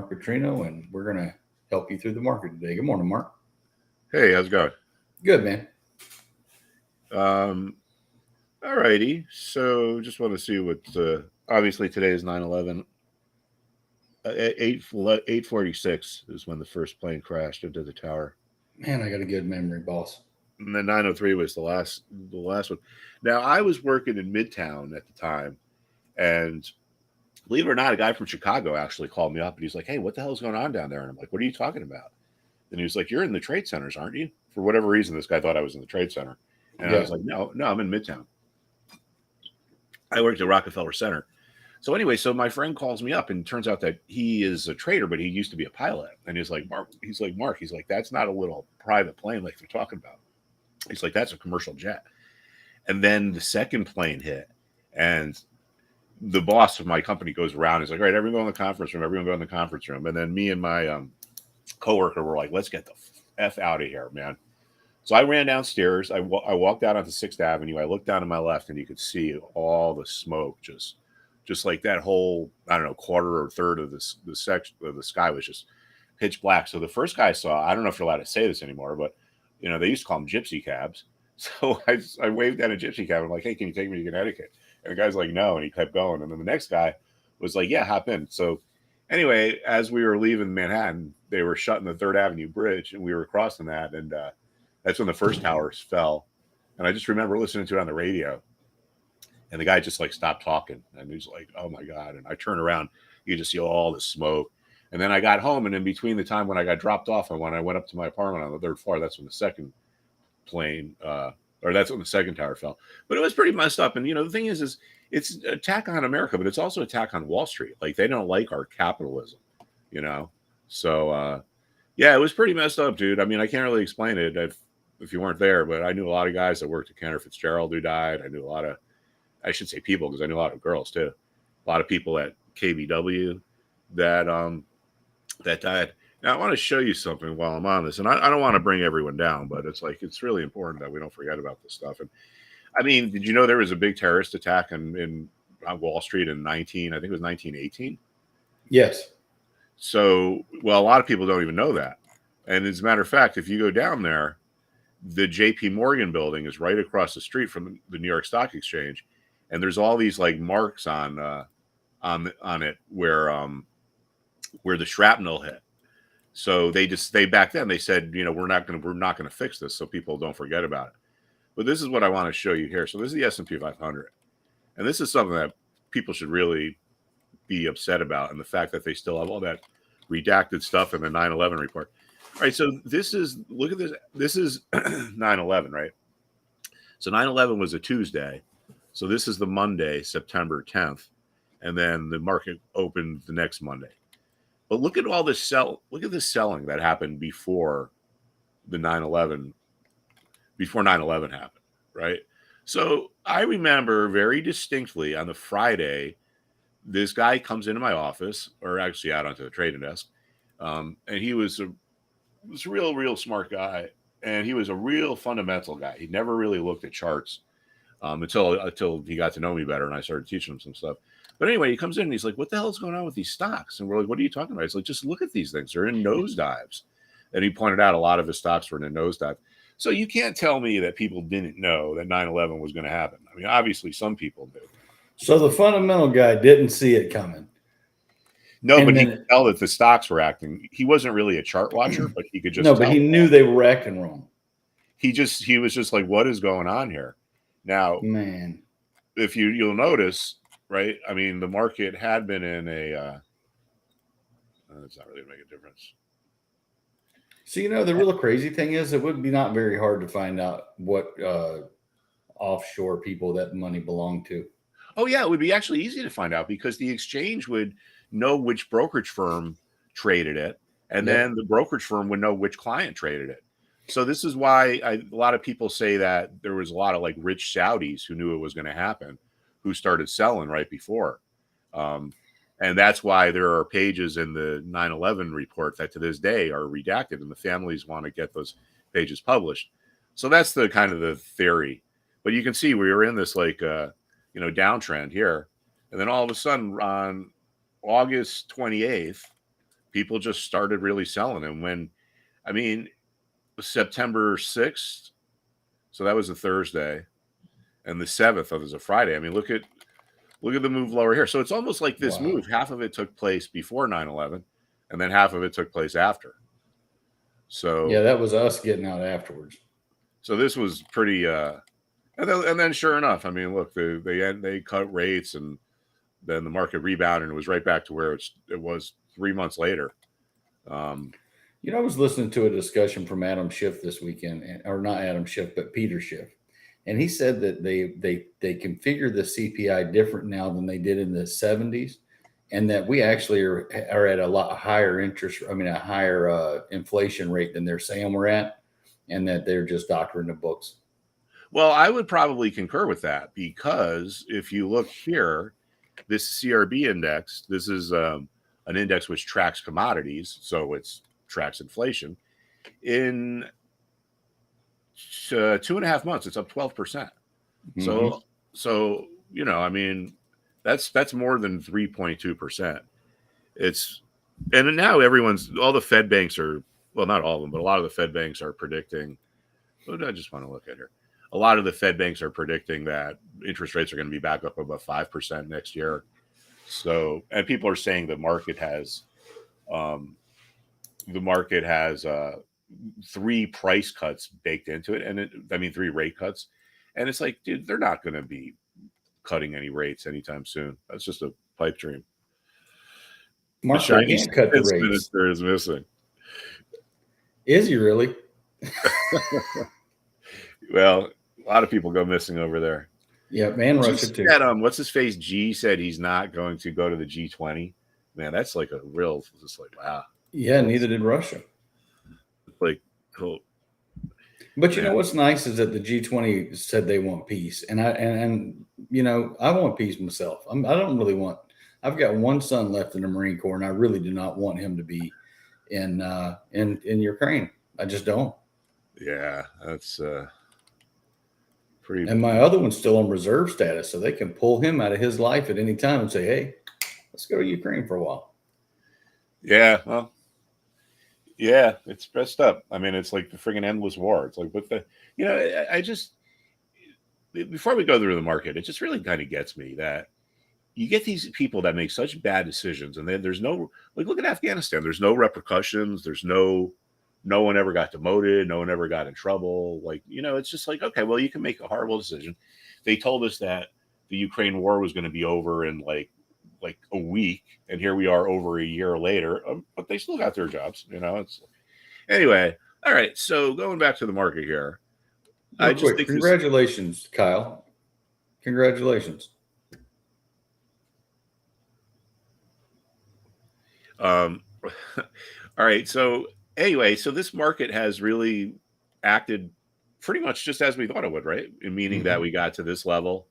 Putrino, and we're going to help you through the market today. Good morning, Mark. Hey, how's it going? Good, man. Um, all righty. So just want to see what, obviously today is 9/11. 8:46 is when the first plane crashed into the tower. Man, I got a good memory, boss. And then 9:03 was the last one. Now, I was working in Midtown at the time, and believe it or not, a guy from Chicago actually called me up and he's like, "Hey, what the hell's going on down there?" And I'm like, "What are you talking about?" And he was like, "You're in the trade centers, aren't you?" For whatever reason, this guy thought I was in the trade center. And I Yeah. was like, no, no, I'm in Midtown. I worked at Rockefeller Center. So anyway, so my friend calls me up, and it turns out that he is a trader, but he used to be a pilot. And Mark, he's like, that's not a little private plane like they're talking about. He's like, that's a commercial jet. And then the second plane hit, and the boss of my company goes around. He's like, all right, everyone go in the conference room. Everyone go in the conference room. And then me and my coworker were like, let's get the f out of here, man. So I ran downstairs. I walked out onto Sixth Avenue. I looked down to my left, and you could see all the smoke, just like that whole, I don't know, quarter or third of the section of the sky was just pitch black. So the first guy I saw, I don't know if you're allowed to say this anymore, but they used to call them gypsy cabs. So I waved at a gypsy cab. I'm like, hey, can you take me to Connecticut? And the guy's like, no, and he kept going. And then the next guy was like, yeah, hop in. So anyway, as we were leaving Manhattan, they were shutting the Third Avenue Bridge, and we were crossing that, and that's when the first towers fell. And I just remember listening to it on the radio. And the guy just like stopped talking. And he's like, oh my God. And I turned around, you just see all the smoke. And then I got home. And in between the time when I got dropped off and when I went up to my apartment on the third floor, that's when the second plane, or that's when the second tower fell. But it was pretty messed up. And, the thing is it's an attack on America, but it's also an attack on Wall Street. Like, they don't like our capitalism, you know? So, yeah, it was pretty messed up, dude. I mean, I can't really explain it if you weren't there, but I knew a lot of guys that worked at Cantor Fitzgerald who died. I knew a lot of, I should say people, because I knew a lot of girls too. A lot of people at KBW that died. Now I want to show you something while I'm on this, and I don't want to bring everyone down, but it's really important that we don't forget about this stuff. And I mean, did you know there was a big terrorist attack in on Wall Street in I think it was 1918? Yes. So, well, a lot of people don't even know that. And as a matter of fact, if you go down there, the JP Morgan building is right across the street from the New York Stock Exchange. And there's all these like marks on it where the shrapnel hit. So they back then they said, we're not gonna fix this so people don't forget about it. But this is what I want to show you here. So this is the S&P 500, and this is something that people should really be upset about, and the fact that they still have all that redacted stuff in the 9/11 report. All right, so look at this. This is 9/11, right? So 9/11 was a Tuesday. So this is the Monday, September 10th, and then the market opened the next Monday. But look at all this look at this selling that happened before 9/11 happened, right? So I remember very distinctly on the Friday, this guy comes into my office, or actually out onto the trading desk, and he was a real smart guy, and he was a real fundamental guy. He never really looked at charts. Until he got to know me better, and I started teaching him some stuff. But anyway, he comes in and he's like, what the hell is going on with these stocks? And we're like, what are you talking about? He's like, just look at these things. They're in nosedives. And he pointed out a lot of his stocks were in a nosedive. So you can't tell me that people didn't know that 9/11 was going to happen. I mean, obviously some people did. So the fundamental guy didn't see it coming. No, but he could tell that the stocks were acting. He wasn't really a chart watcher, but he could just tell. But he knew they were acting wrong. He was just like, what is going on here? Now, man, if you'll notice, right? I mean, the market had been in a. It's not really going to make a difference. So the real crazy thing is, it would be not very hard to find out what offshore people that money belonged to. Oh yeah, it would be actually easy to find out because the exchange would know which brokerage firm traded it, and then the brokerage firm would know which client traded it. So this is why a lot of people say that there was a lot of like rich Saudis who knew it was going to happen, who started selling right before. And that's why there are pages in the 9/11 report that to this day are redacted, and the families want to get those pages published. So that's the kind of the theory. But you can see we were in this like, downtrend here. And then all of a sudden on August 28th, people just started really selling. And when, I mean, September 6th, so that was a Thursday, and the 7th was a Friday. I mean, look at the move lower here. So it's almost like this Wow. move, half of it took place before 9/11, and then half of it took place after. So Yeah, that was us getting out afterwards. so this was pretty and then sure enough, I mean, look, they cut rates, and then the market rebounded and it was right back to where it was 3 months later. You know, I was listening to a discussion from Adam Schiff this weekend, or not Adam Schiff, but Peter Schiff, and he said that they configure the CPI different now than they did in the 70s, and that we actually are at a lot higher a higher inflation rate than they're saying we're at, and that they're just doctoring the books. Well, I would probably concur with that, because if you look here, this CRB index, this is an index which tracks commodities, so it tracks inflation. In 2.5 months, it's up 12%. Mhm. So I mean, that's more than 3.2%. And now all the Fed banks are, well, not all of them, but a lot of the Fed banks are predicting. What did I just want to look at here? A lot of the Fed banks are predicting that interest rates are going to be back up above 5% next year. So, and people are saying the market has three price cuts baked into it, and 3 rate cuts, and it's like, dude, they're not going to be cutting any rates anytime soon. That's just a pipe dream. The Mark, they shiny can't cut the finance rates. minister is missing. Is he really? Well, a lot of people go missing over there. Yeah, man, Russia too. What's his face? G said he's not going to go to the G20. Man, that's like a real, just like, wow. Yeah, neither did Russia. Like, cool. But you know what's nice is that the G20 said they want peace, and I want peace myself. I don't really want. I've got one son left in the Marine Corps, and I really do not want him to be in Ukraine. I just don't. Yeah, that's pretty. And my other one's still on reserve status, so they can pull him out of his life at any time and say, "Hey, let's go to Ukraine for a while." Yeah, well, yeah, it's messed up. I mean, it's like the friggin' endless war. It's like, what the, I just, before we go through the market, it just really kind of gets me that you get these people that make such bad decisions, and then there's no, like, look at Afghanistan. There's no repercussions. There's no one ever got demoted. No one ever got in trouble. Like, it's just like, okay, well, you can make a horrible decision. They told us that the Ukraine war was going to be over in like a week, and here we are over a year later, but they still got their jobs. It's anyway. All right, so going back to the market here, Real quick, congratulations, Kyle. Congratulations. All right, so anyway, so this market has really acted pretty much just as we thought it would, right? Meaning that we got to this level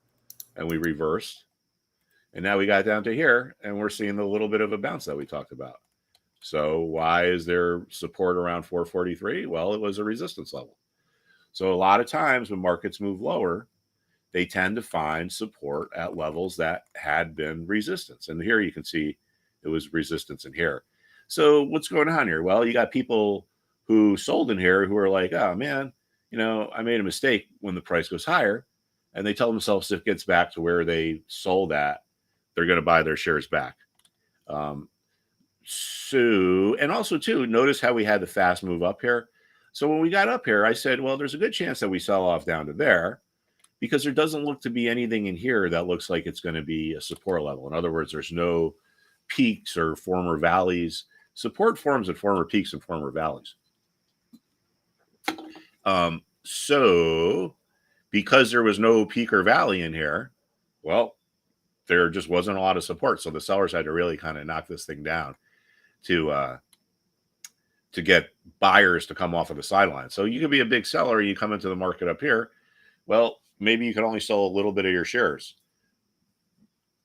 and we reversed, and now we got down to here, and we're seeing a little bit of a bounce that we talked about. So why is there support around 443? Well, it was a resistance level. So a lot of times when markets move lower, they tend to find support at levels that had been resistance. And here you can see it was resistance in here. So what's going on here? Well, you got people who sold in here who are like, oh man, I made a mistake when the price goes higher. And they tell themselves if it gets back to where they sold at, they're going to buy their shares back. So, and also too, notice how we had the fast move up here. So when we got up here, I said, well, there's a good chance that we sell off down to there, because there doesn't look to be anything in here that looks like it's going to be a support level. In other words, there's no peaks or former valleys. Support forms at former peaks and former valleys. So because there was no peak or valley in here, well, there just wasn't a lot of support. So the sellers had to really kind of knock this thing down to get buyers to come off of the sideline. So you could be a big seller, you come into the market up here. Well, maybe you can only sell a little bit of your shares.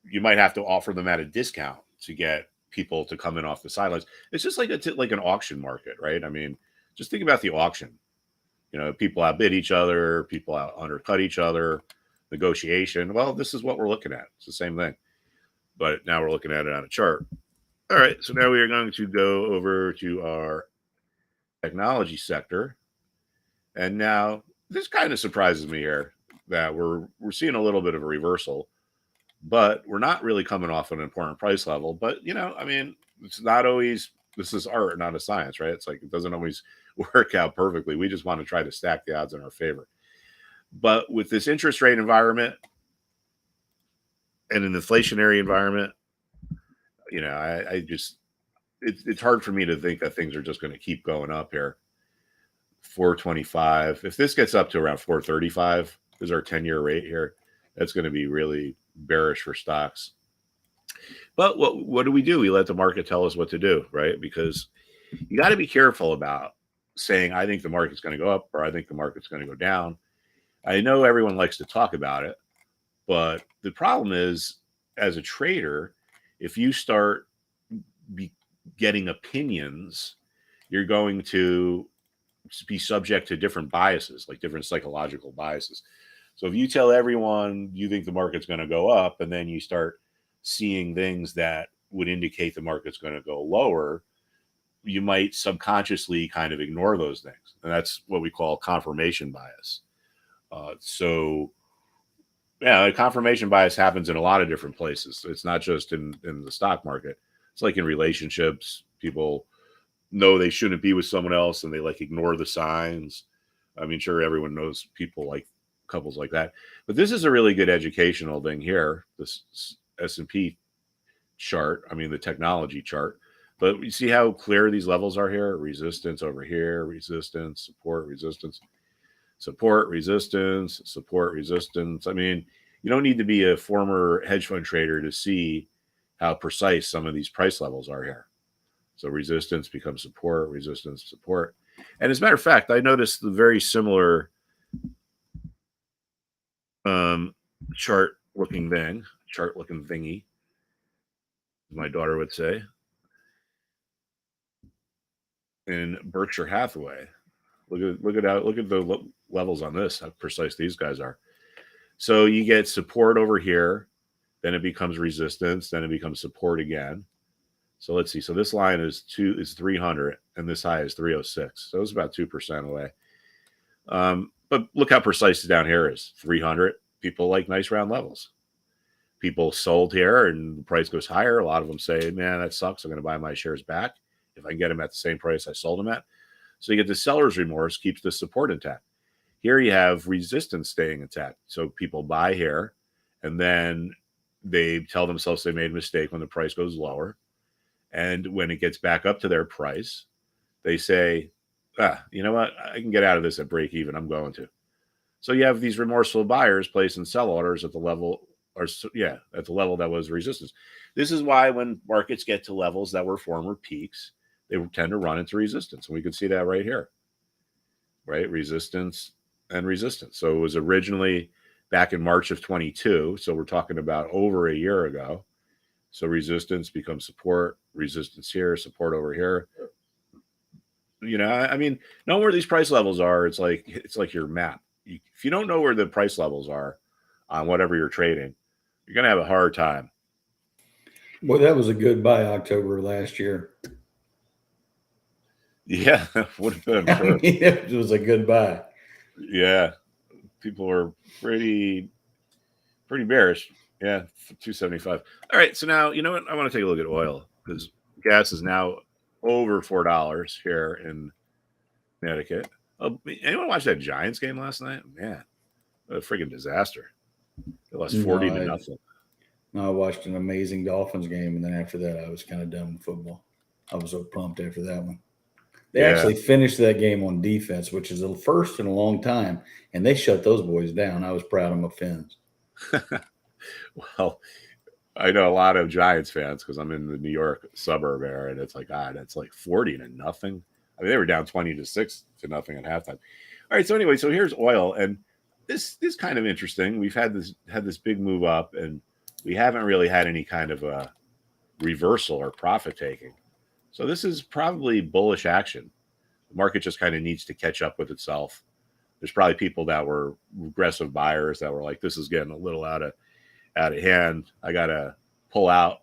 You might have to offer them at a discount to get people to come in off the sidelines. It's just like like an auction market, right? I mean, just think about the auction. People outbid each other, people undercut each other, negotiation. Well, this is what we're looking at. It's the same thing, but now we're looking at it on a chart. All right, so now we are going to go over to our technology sector. And now this kind of surprises me here that we're seeing a little bit of a reversal, but we're not really coming off an important price level. But I mean, it's not always, this is art, not a science, right? It's like it doesn't always work out perfectly. We just want to try to stack the odds in our favor. But with this interest rate environment and an inflationary environment, I just it's hard for me to think that things are just going to keep going up here. 425. If this gets up to around 435, is our 10-year rate here. That's going to be really bearish for stocks. But what do? We let the market tell us what to do, right? Because you got to be careful about saying, I think the market's going to go up or I think the market's going to go down. I know everyone likes to talk about it, but the problem is, as a trader, if you start getting opinions, you're going to be subject to different biases, like different psychological biases. So if you tell everyone you think the market's going to go up and then you start seeing things that would indicate the market's going to go lower, you might subconsciously kind of ignore those things. And that's what we call confirmation bias. Confirmation bias happens in a lot of different places. It's not just in the stock market. It's like in relationships. People know they shouldn't be with someone else and they like ignore the signs. I mean, sure, everyone knows people like couples like that. But this is a really good educational thing here, this S&P chart. I mean, the technology chart. But you see how clear these levels are here? Resistance over here, resistance, support, resistance, support, resistance, support, resistance. I mean, you don't need to be a former hedge fund trader to see how precise some of these price levels are here. So resistance becomes support, resistance, support. And as a matter of fact, I noticed the very similar chart-looking thingy, my daughter would say, in Berkshire Hathaway. Look at the levels on this, how precise these guys are. So you get support over here, then it becomes resistance, then it becomes support again. So let's see. So this line is 300, and this high is 306. So it's about 2% away. But look how precise down here is 300. People like nice round levels. People sold here, and the price goes higher. A lot of them say, "Man, that sucks. I'm going to buy my shares back if I can get them at the same price I sold them at." So you get the seller's remorse keeps the support intact. Here you have resistance staying intact. So people buy here, and then they tell themselves they made a mistake when the price goes lower. And when it gets back up to their price, they say, you know what? I can get out of this at break even. I'm going to. So you have these remorseful buyers placing sell orders at the level, at the level that was resistance. This is why when markets get to levels that were former peaks, they tend to run into resistance. And we can see that right here, right? Resistance and resistance. So it was originally back in March of 22. So we're talking about over a year ago. So resistance becomes support, resistance here, support over here. I mean, knowing where these price levels are, it's like your map. If you don't know where the price levels are on whatever you're trading, you're going to have a hard time. Boy, that was a good buy October last year. Yeah, would have been, I'm sure. I mean, it was a good buy. Yeah, people were pretty bearish. Yeah, 275. All right, so now you know what? I want to take a look at oil because gas is now over $4 here in Connecticut. Oh, anyone watch that Giants game last night? Man, what a freaking disaster! They lost 40-0. No, I watched an amazing Dolphins game, and then after that, I was kind of done with football. I was so pumped after that one. They actually finished that game on defense, which is the first in a long time, and they shut those boys down. I was proud of my Fins. Well, I know a lot of Giants fans because I'm in the New York suburb area, and it's like, God, that's like 40-0. I mean, they were down 20-6 to nothing at halftime. All right, so anyway, so here's oil, and this is kind of interesting. We've had this big move up, and we haven't really had any kind of a reversal or profit taking. So this is probably bullish action. The market just kind of needs to catch up with itself. There's probably people that were aggressive buyers that were like, this is getting a little out of hand. I got to pull out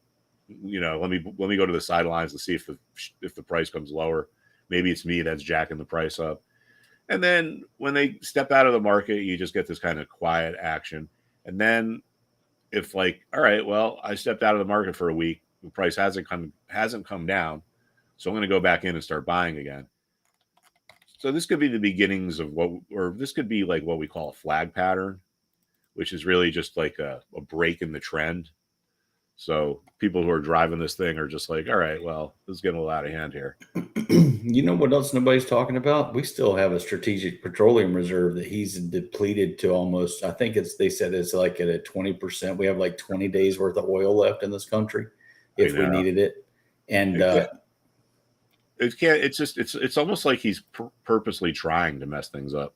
let me go to the sidelines to see if the price comes lower. Maybe it's me that's jacking the price up. And then when they step out of the market, you just get this kind of quiet action. And then if like, all right, well, I stepped out of the market for a week, the price hasn't come down, so I'm going to go back in and start buying again. So this could be the beginnings of this could be like what we call a flag pattern, which is really just like a break in the trend. So people who are driving this thing are just like, all right, well, this is getting a little out of hand here. You know what else nobody's talking about? We still have a strategic petroleum reserve that he's depleted to almost, I think they said it's like at a 20%. We have like 20 days worth of oil left in this country if we needed it. And it's almost like he's purposely trying to mess things up.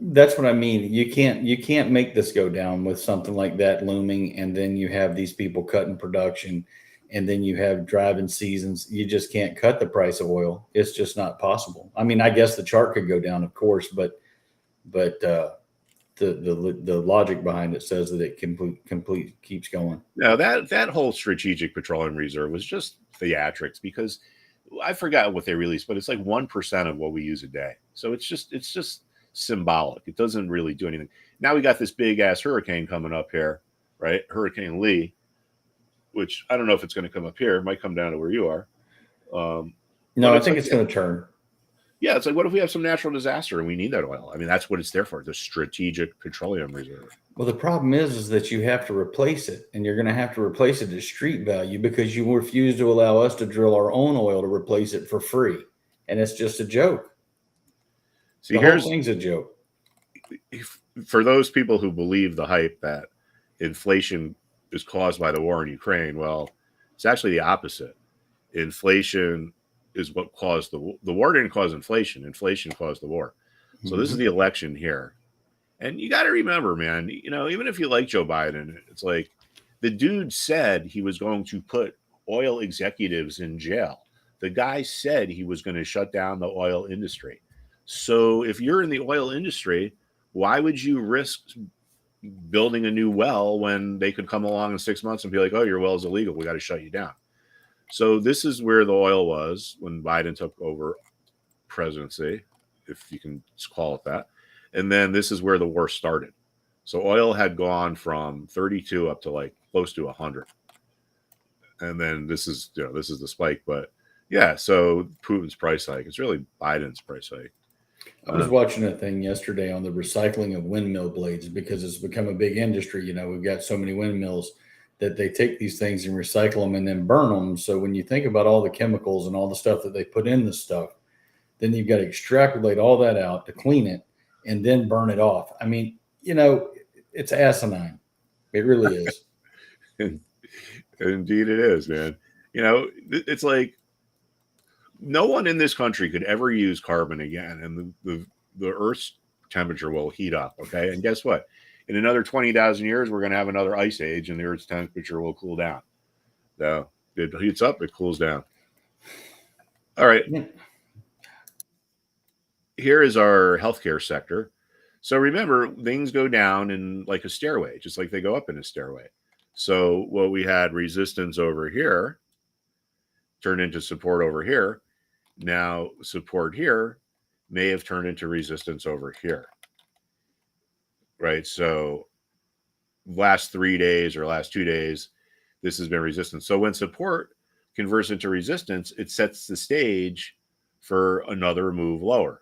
That's what I mean. You can't make this go down with something like that looming, and then you have these people cutting production, and then you have driving seasons. You just can't cut the price of oil. It's just not possible. I mean, I guess the chart could go down, of course, but the logic behind it says that it complete keeps going. Now that whole strategic petroleum reserve was just theatrics, because I forgot what they released, but it's like 1% of what we use a day. So it's just symbolic. It doesn't really do anything. Now we got this big ass hurricane coming up here, right? Hurricane Lee, which I don't know if it's going to come up here. It might come down to where you are. No, I think it's going to turn. Yeah, it's like, what if we have some natural disaster and we need that oil? I mean, that's what it's there for, the strategic petroleum reserve. Well, the problem is that you have to replace it, and you're going to have to replace it at street value because you refuse to allow us to drill our own oil to replace it for free. And it's just a joke. See, the whole thing's a joke. For those people who believe the hype that inflation is caused by the war in Ukraine, well, it's actually the opposite. Inflation is what caused the war. Didn't cause inflation. Inflation caused the war. So this is the election here. And you got to remember, man, even if you like Joe Biden, it's like the dude said he was going to put oil executives in jail. The guy said he was going to shut down the oil industry. So if you're in the oil industry, why would you risk building a new well when they could come along in 6 months and be like, oh, your well is illegal, we got to shut you down? So this is where the oil was when Biden took over presidency, if you can call it that. And then this is where the war started. So oil had gone from 32 up to like close to 100. And then this is the spike. But yeah, so Putin's price hike. It's really Biden's price hike. I was watching a thing yesterday on the recycling of windmill blades because it's become a big industry. We've got so many windmills that they take these things and recycle them and then burn them. So when you think about all the chemicals and all the stuff that they put in this stuff, then you've got to extrapolate all that out to clean it and then burn it off. I mean, it's asinine. It really is. Indeed it is, man. It's like no one in this country could ever use carbon again, and the Earth's temperature will heat up, okay? And guess what? In another 20,000 years, we're going to have another ice age, and the Earth's temperature will cool down. So it heats up, it cools down. All right. Yeah. Here is our healthcare sector. So remember, things go down in like a stairway, just like they go up in a stairway. So what we had resistance over here turned into support over here. Now support here may have turned into resistance over here. Right? So last 3 days or last 2 days, this has been resistance. So when support converts into resistance, it sets the stage for another move lower.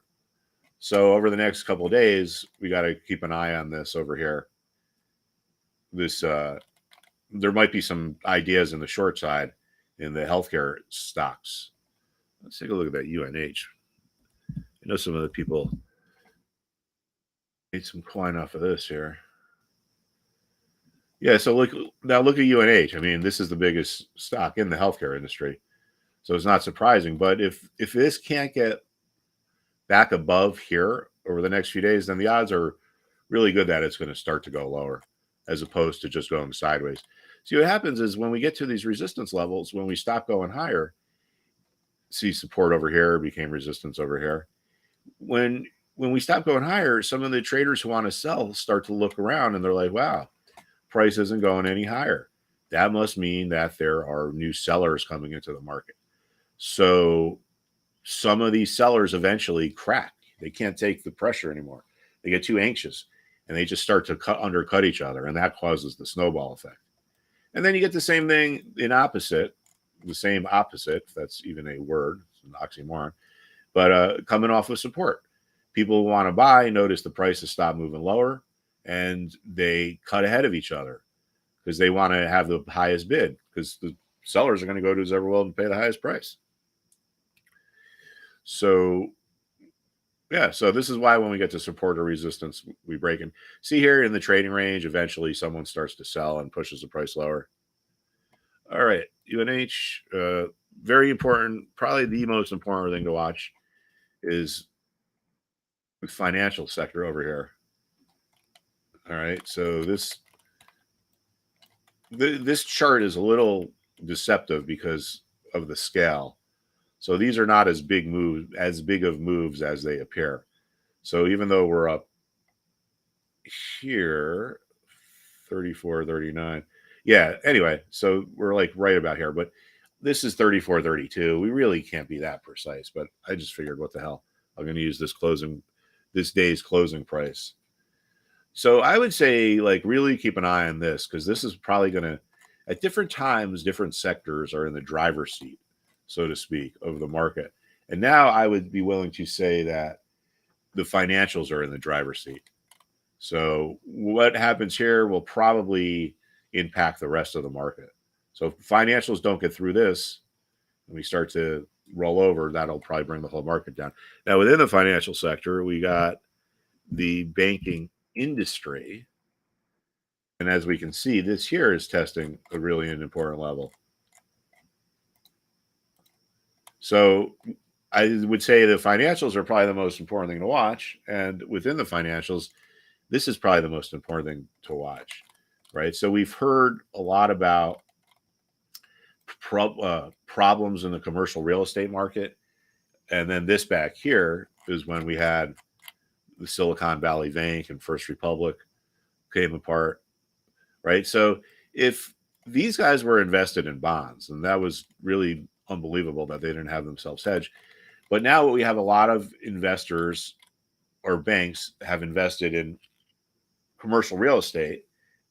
So over the next couple of days, we got to keep an eye on this over here. There might be some ideas in the short side in the healthcare stocks. Let's take a look at that UNH. I know some of the people made some coin off of this here. Yeah, so look at UNH. I mean, this is the biggest stock in the healthcare industry. So it's not surprising. But if this can't get back above here over the next few days, then the odds are really good that it's going to start to go lower as opposed to just going sideways. See, what happens is when we get to these resistance levels, when we stop going higher, see support over here became resistance over here. When we stop going higher, some of the traders who want to sell start to look around and they're like, wow, price isn't going any higher. that must mean that there are new sellers coming into the market. So some of these sellers eventually crack. They can't take the pressure anymore. They get too anxious and they just start to undercut each other. And that causes the snowball effect. And then you get the same thing in opposite, the same opposite, if that's even a word, it's an oxymoron, but coming off of support. People want to buy, notice the prices stop moving lower, and they cut ahead of each other because they want to have the highest bid because the sellers are going to go to who's ever willing to pay the highest price. So, yeah, so this is why when we get to support or resistance, we break in. See here in the trading range, eventually someone starts to sell and pushes the price lower. All right, UNH, very important, probably the most important thing to watch is the financial sector over here. All right, so this chart is a little deceptive because of the scale. So these are not as big of moves as they appear. So even though we're up here, 34, 39. Yeah, anyway, so we're like right about here, but this is 34, 32. We really can't be that precise, but I just figured what the hell. I'm going to use this day's closing price. So I would say like really keep an eye on this because this is probably going to, at different times, different sectors are in the driver's seat, so to speak, of the market. And now I would be willing to say that the financials are in the driver's seat. So what happens here will probably impact the rest of the market. So if financials don't get through this and we start to roll over, that'll probably bring the whole market down. Now, within the financial sector, we got the banking industry. And as we can see, this here is testing a really an important level. So I would say the financials are probably the most important thing to watch. And within the financials, this is probably the most important thing to watch, right? So we've heard a lot about problems in the commercial real estate market. And then this back here is when we had the Silicon Valley Bank and First Republic came apart, right? So if these guys were invested in bonds, and that was really unbelievable that they didn't have themselves hedged. But now we have a lot of investors or banks have invested in commercial real estate,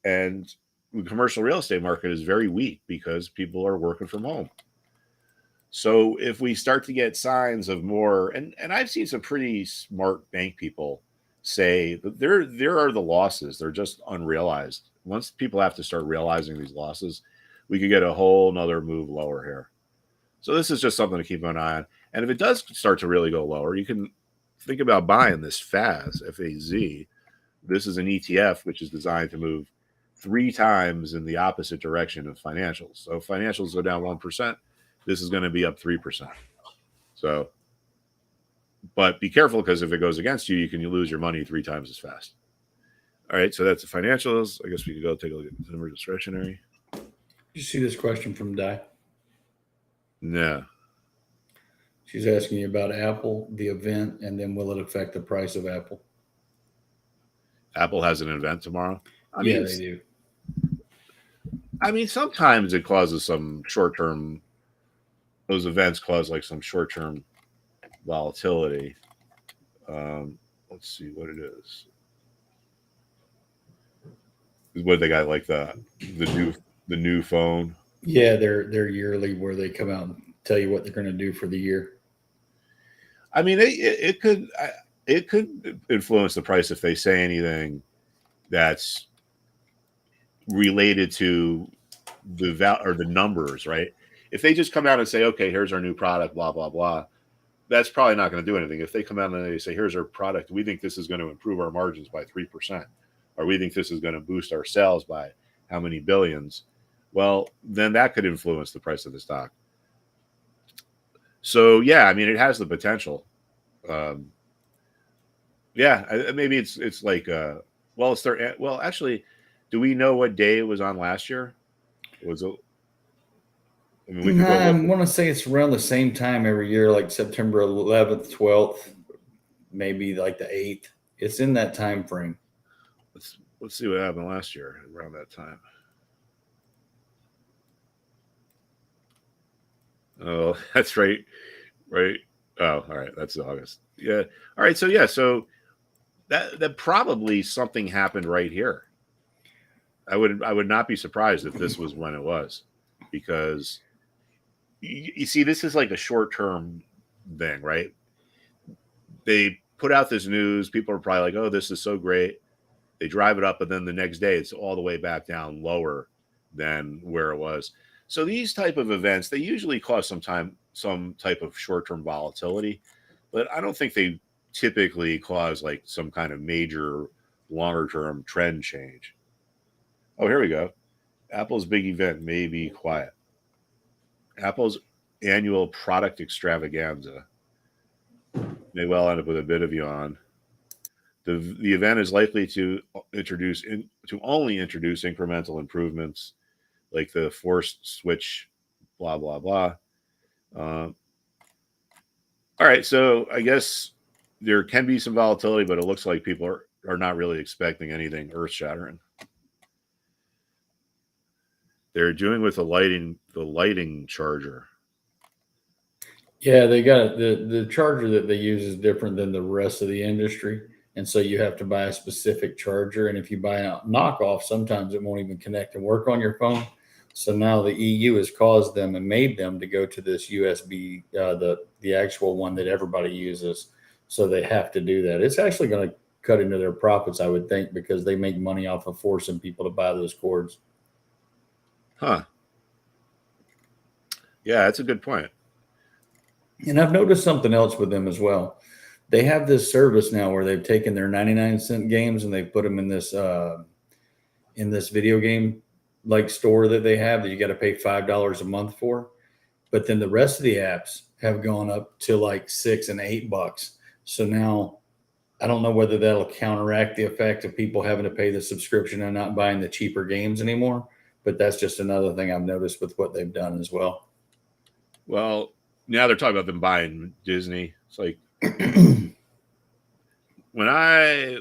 and the commercial real estate market is very weak because people are working from home. So if we start to get signs of more, and I've seen some pretty smart bank people say that there are the losses, they're just unrealized. Once people have to start realizing these losses, we could get a whole nother move lower here. So this is just something to keep an eye on. And if it does start to really go lower, you can think about buying this FAZ, F-A-Z. This is an ETF which is designed to move 3 times in the opposite direction of financials. So if financials go down 1%, this is going to be up 3%. So, but be careful because if it goes against you, you can lose your money 3 times as fast. All right, so that's the financials. I guess we could go take a look at consumer discretionary. Did you see this question from Di? No. She's asking you about Apple, the event, and then will it affect the price of Apple? Apple has an event tomorrow. Yeah, they do. I mean, sometimes it causes some short-term. Those events cause like some short-term volatility. Let's see what it is. What they got like the new phone. Yeah, they're yearly where they come out and tell you what they're going to do for the year. I mean, it could influence the price if they say anything that's related to the numbers, right? If they just come out and say, okay, here's our new product, blah, blah, blah, that's probably not going to do anything. If they come out and they say, here's our product, we think this is going to improve our margins by 3%, or we think this is going to boost our sales by how many billions, well, then that could influence the price of the stock. So, yeah, I mean, it has the potential. Yeah, maybe it's like, well, it's their, well, actually, do we know what day it was on last year? Was it? I mean, we could I go want to say it's around the same time every year, like September 11th, 12th, maybe like the 8th. It's in that time frame. Let's see what happened last year around that time. Oh, that's right. Right. Oh, all right. That's August. Yeah. All right. So yeah. So that probably something happened right here. I would not be surprised if this was when it was, because you see, this is like a short term thing, right? They put out this news. People are probably like, "Oh, this is so great." They drive it up, and then the next day it's all the way back down lower than where it was. So these type of events, they usually cause some type of short-term volatility, but I don't think they typically cause like some kind of major longer-term trend change. Oh, here we go. Apple's big event may be quiet. Apple's annual product extravaganza may well end up with a bit of yawn. The event is likely to only introduce incremental improvements like the forced switch, blah blah blah. Uh, all right, so I guess there can be some volatility, but it looks like people are not really expecting anything earth shattering. They're doing with the lighting charger. Yeah, they got the charger that they use is different than the rest of the industry, and so you have to buy a specific charger. And if you buy a knockoff, sometimes it won't even connect and work on your phone. So now the EU has caused them and made them to go to this USB, the actual one that everybody uses. So they have to do that. It's actually going to cut into their profits, I would think, because they make money off of forcing people to buy those cords. Huh. Yeah, that's a good point. And I've noticed something else with them as well. They have this service now where they've taken their 99-cent games and they've put them in this video game like store that they have that you got to pay $5 a month for. But then the rest of the apps have gone up to like $6 and $8. So now I don't know whether that'll counteract the effect of people having to pay the subscription and not buying the cheaper games anymore. But that's just another thing I've noticed with what they've done as well. Well, now they're talking about them buying Disney. It's like when I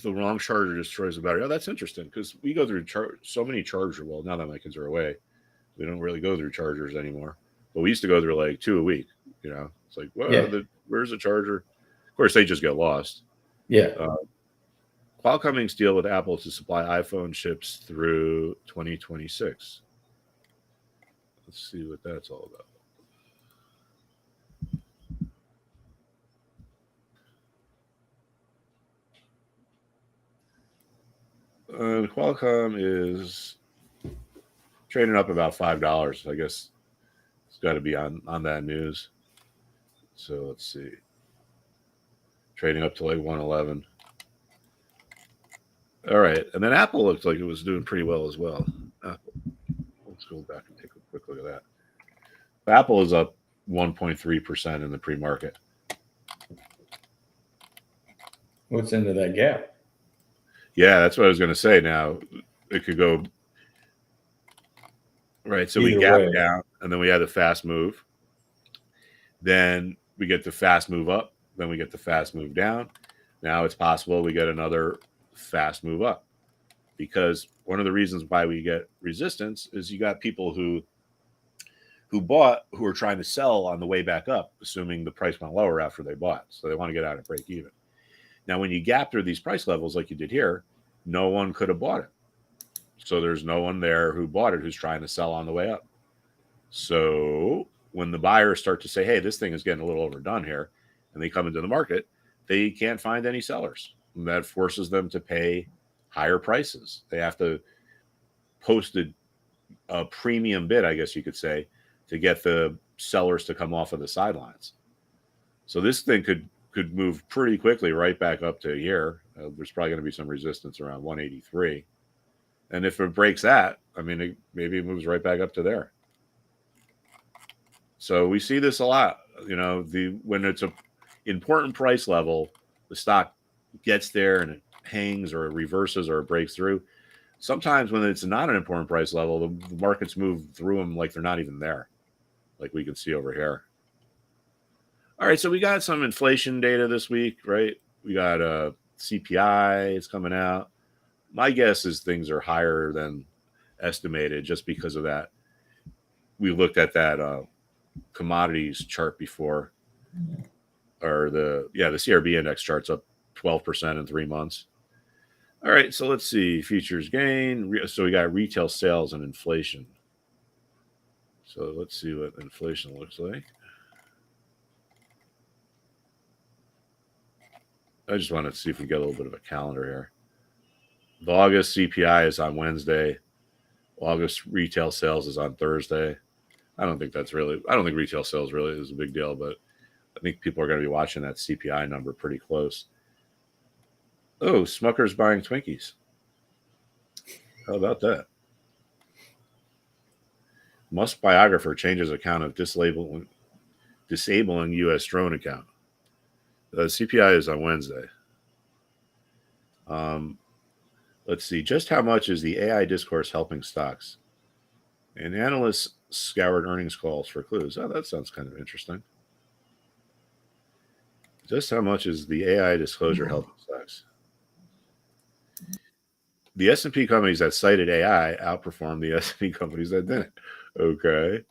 the wrong charger destroys the battery. Oh, that's interesting because we go through so many charger. Well, now that my kids are away, we don't really go through chargers anymore. But we used to go through like 2 a week. It's like, Yeah. well, where's the charger? Of course, they just get lost. Yeah. Qualcomm inks deal with Apple to supply iPhone chips through 2026. Let's see what that's all about. Qualcomm is trading up about $5. I guess it's got to be on that news. So let's see. Trading up to like 111. All right, and then Apple looked like it was doing pretty well as well. Apple. Let's go back and take a quick look at that. Apple is up 1.3% in the pre-market. What's into that gap? Yeah, that's what I was going to say. Now it could go right. So we Either gap way. down, and then we had a fast move. Then we get the fast move up. Then we get the fast move down. Now it's possible we get another fast move up, because one of the reasons why we get resistance is you got people who are trying to sell on the way back up, assuming the price went lower after they bought. So they want to get out and break even. Now, when you gap through these price levels like you did here, no one could have bought it. So there's no one there who bought it who's trying to sell on the way up. So when the buyers start to say, hey, this thing is getting a little overdone here, and they come into the market, they can't find any sellers. And that forces them to pay higher prices. They have to post a premium bid, I guess you could say, to get the sellers to come off of the sidelines. So this thing could move pretty quickly right back up to here. There's probably going to be some resistance around 183. And if it breaks that, I mean, maybe it moves right back up to there. So we see this a lot. When it's an important price level, the stock gets there and it hangs or it reverses or it breaks through. Sometimes when it's not an important price level, the markets move through them like they're not even there, like we can see over here. All right, so we got some inflation data this week, right? We got CPI is coming out. My guess is things are higher than estimated just because of that. We looked at that commodities chart before, or the CRB index chart's up 12% in 3 months. All right, so let's see futures gain. So we got retail sales and inflation. So let's see what inflation looks like. I just want to see if we get a little bit of a calendar here. The August CPI is on Wednesday. August retail sales is on Thursday. I don't think retail sales really is a big deal, but I think people are going to be watching that CPI number pretty close. Oh, Smucker's buying Twinkies. How about that? Musk biographer changes account of disabling U.S. drone account. The CPI is on Wednesday. Let's see. Just how much is the AI discourse helping stocks? And analysts scoured earnings calls for clues. Oh, that sounds kind of interesting. Just how much is the AI disclosure helping stocks? The S&P companies that cited AI outperformed the S&P companies that didn't. Okay.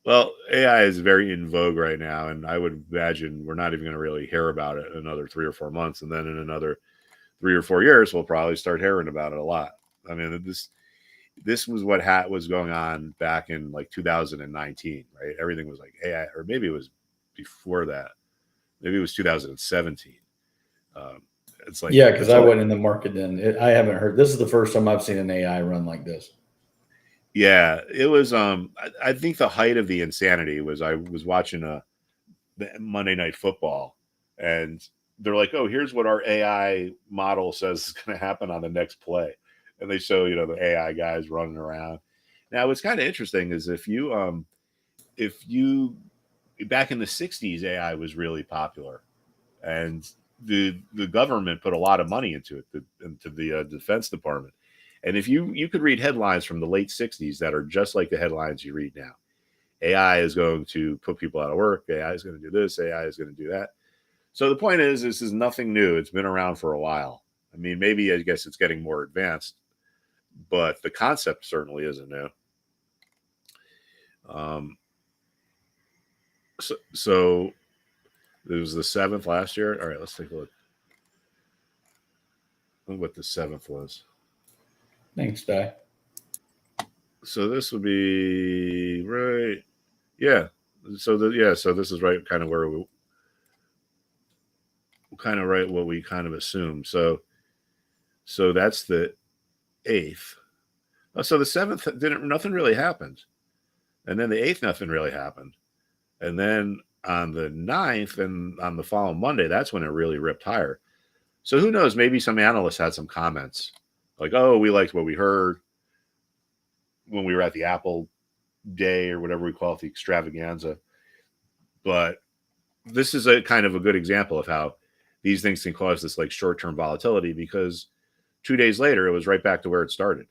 Well, AI is very in vogue right now, and I would imagine we're not even going to really hear about it in another 3 or 4 months, and then in another 3 or 4 years, we'll probably start hearing about it a lot. I mean, this was what was going on back in like 2019, right? Everything was like AI, or maybe it was before that. Maybe it was 2017. It's like, yeah, because I wasn't in the market then. I haven't heard. This is the first time I've seen an AI run like this. Yeah, it was. I think the height of the insanity was I was watching the Monday Night Football, and they're like, "Oh, here's what our AI model says is going to happen on the next play," and they show the AI guys running around. Now, what's kind of interesting is if you back in the '60s, AI was really popular, and the government put a lot of money into it, into the Defense Department. And if you could read headlines from the late 60s that are just like the headlines you read now. AI is going to put people out of work. AI is going to do this. AI is going to do that. So the point is, this is nothing new. It's been around for a while. I mean, maybe I guess it's getting more advanced, but the concept certainly isn't new. So it was the 7th last year. All right, let's take a look. What the 7th was. Thanks, Di. So this would be right. Yeah. So this is right kind of where we kind of right what we kind of assume. So that's the 8th. So the 7th nothing really happened. And then the 8th nothing really happened. And then on the 9th and on the following Monday, that's when it really ripped higher. So who knows? Maybe some analysts had some comments like, "Oh, we liked what we heard when we were at the Apple Day or whatever we call it, the extravaganza." But this is a kind of a good example of how these things can cause this like short-term volatility, because 2 days later it was right back to where it started.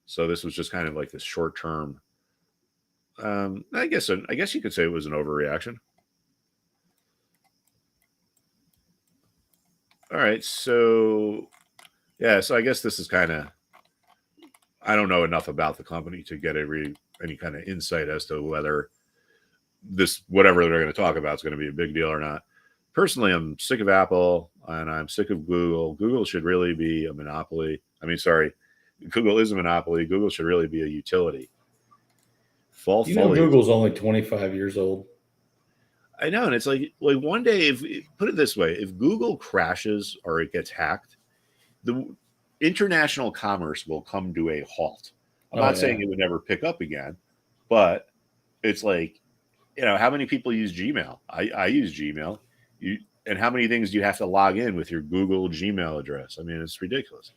So this was just kind of like this short-term. I guess you could say it was an overreaction. All right, so yeah, so I guess this is kind of, I don't know enough about the company to get any kind of insight as to whether this, whatever they're going to talk about, is going to be a big deal or not. Personally, I'm sick of Apple and I'm sick of Google. Google should really be a monopoly. I mean, sorry, Google is a monopoly. Google should really be a utility. Google's only 25 years old. I know, and it's like one day, if put it this way, if Google crashes or it gets hacked, the international commerce will come to a halt. I'm not saying it would never pick up again, but it's like, how many people use Gmail? I use Gmail. And how many things do you have to log in with your Google Gmail address? I mean, it's ridiculous.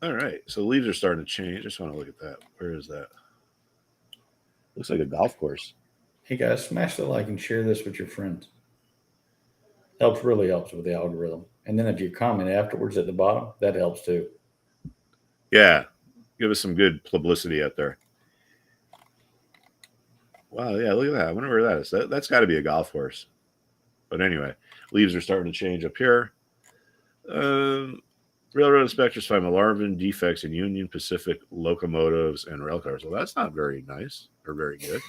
All right, so the leaves are starting to change. I just want to look at that. Where is that? Looks like a golf course. Hey guys, smash the like and share this with your friends. Really helps with the algorithm. And then if you comment afterwards at the bottom, that helps too. Yeah, give us some good publicity out there. Wow, yeah, look at that. I wonder where that is. That's got to be a golf course. But anyway, leaves are starting to change up here. Railroad inspectors find alarming defects in Union Pacific locomotives and rail cars. Well, that's not very nice or very good.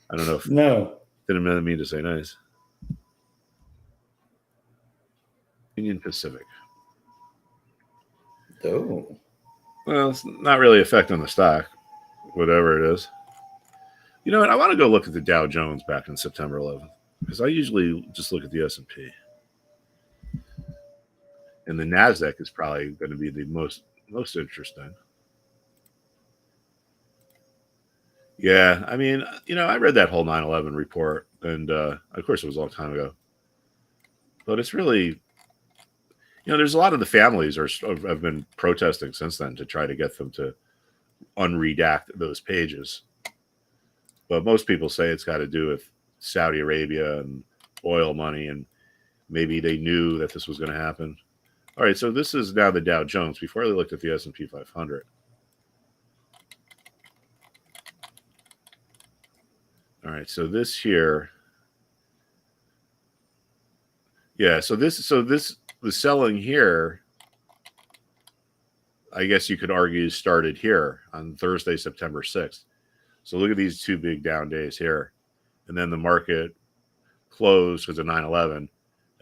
I don't know if No. didn't mean to say nice. Union Pacific. Oh. Well, it's not really affecting the stock, whatever it is. You know what? I want to go look at the Dow Jones back in September 11th because I usually just look at the S&P. And the Nasdaq is probably going to be the most interesting. Yeah, I mean, I read that whole 9/11 report, and of course it was a long time ago. But it's really, there's a lot of the families have been protesting since then to try to get them to unredact those pages. But most people say it's got to do with Saudi Arabia and oil money, and maybe they knew that this was going to happen. All right, so this is now the Dow Jones. Before I looked at the S&P 500. All right, so this here, yeah. So the selling here, I guess you could argue, started here on Thursday, September 6th. So look at these two big down days here, and then the market closed because of 9/11,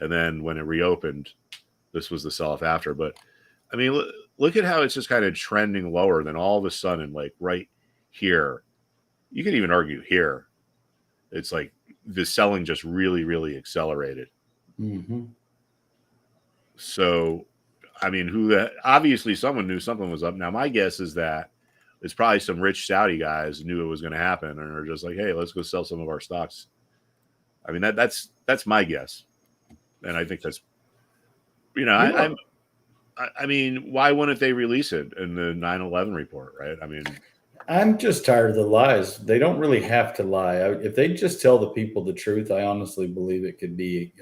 and then when it reopened, this was the sell-off after. But I mean, look at how it's just kind of trending lower. Then all of a sudden, like right here, you could even argue here, it's like the selling just really, really accelerated. Mm-hmm. So, I mean, obviously someone knew something was up. Now, my guess is that it's probably some rich Saudi guys knew it was going to happen and are just like, hey, let's go sell some of our stocks. I mean, that's my guess, and I think that's, I mean, why wouldn't they release it in the 9/11 report, right? I mean, I'm just tired of the lies. They don't really have to lie. If they just tell the people the truth, I honestly believe it could be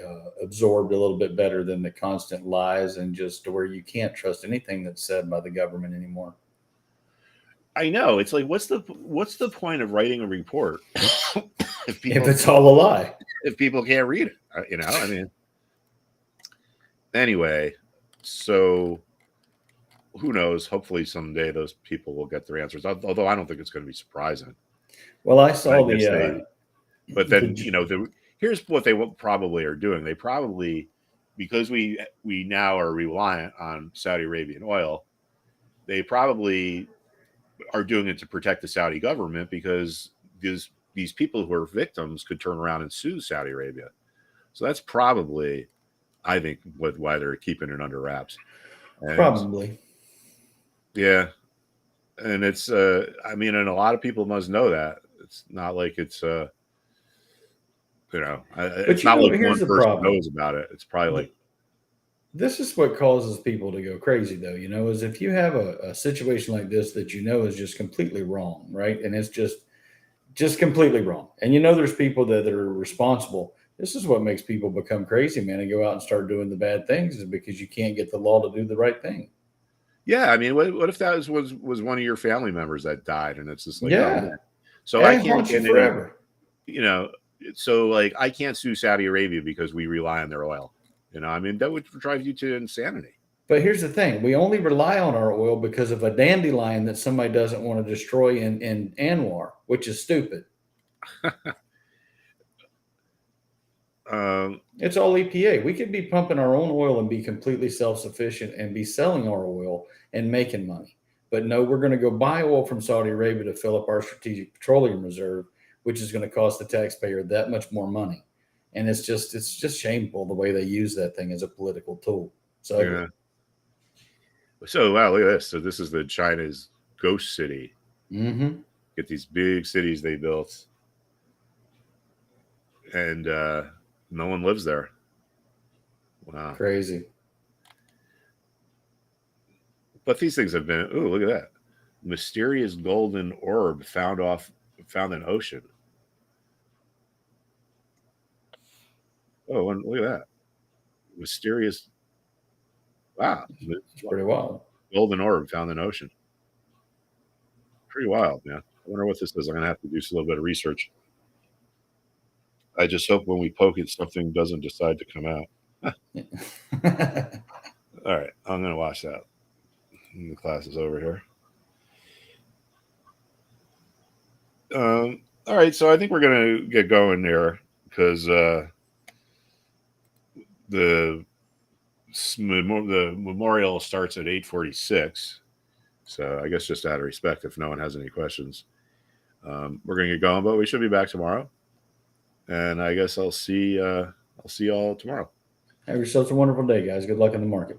absorbed a little bit better than the constant lies and just where you can't trust anything that's said by the government anymore. I know. It's like, what's the point of writing a report if it's all a lie? If people can't read it, I mean. Anyway, so who knows? Hopefully someday those people will get their answers. Although I don't think it's going to be surprising. Well, I saw but then here's what they probably are doing. They probably, because we now are reliant on Saudi Arabian oil, they probably are doing it to protect the Saudi government because these people who are victims could turn around and sue Saudi Arabia. So that's probably, I think, why they're keeping it under wraps. And probably. Yeah. And it's, I mean, and a lot of people must know that. It's not like it's, it's not like one person knows about it. It's probably like. This is what causes people to go crazy, though, is if you have a situation like this that is just completely wrong, right? And it's just completely wrong. And there's people that are responsible. This is what makes people become crazy, man, and go out and start doing the bad things is because you can't get the law to do the right thing. Yeah, I mean, what if that was one of your family members that died, and it's just like, yeah, so I can't get forever. So like I can't sue Saudi Arabia because we rely on their oil. I mean, that would drive you to insanity. But here's the thing: we only rely on our oil because of a dandelion that somebody doesn't want to destroy in Anwar, which is stupid. It's all EPA. We could be pumping our own oil and be completely self-sufficient and be selling our oil and making money. But no, we're going to go buy oil from Saudi Arabia to fill up our strategic petroleum reserve, which is going to cost the taxpayer that much more money. And it's just shameful the way they use that thing as a political tool. So, yeah. So wow, look at this. So this is the China's ghost city. Mm-hmm. Get these big cities they built, and no one lives there. Wow. Crazy. But these things have been, look at that. Mysterious golden orb found in ocean. Oh, and look at that. Mysterious. Wow. It's pretty wild. Golden orb found in ocean. Pretty wild, man. I wonder what this is. I'm going to have to do a little bit of research. I just hope when we poke it, something doesn't decide to come out. All right, I'm gonna watch that. The class is over here. All right, so I think we're gonna get going there because the memorial starts at 8:46. So I guess just out of respect, if no one has any questions, we're gonna get going. But we should be back tomorrow, and I guess I'll see y'all tomorrow. Have yourselves a wonderful day, guys. Good luck in the market.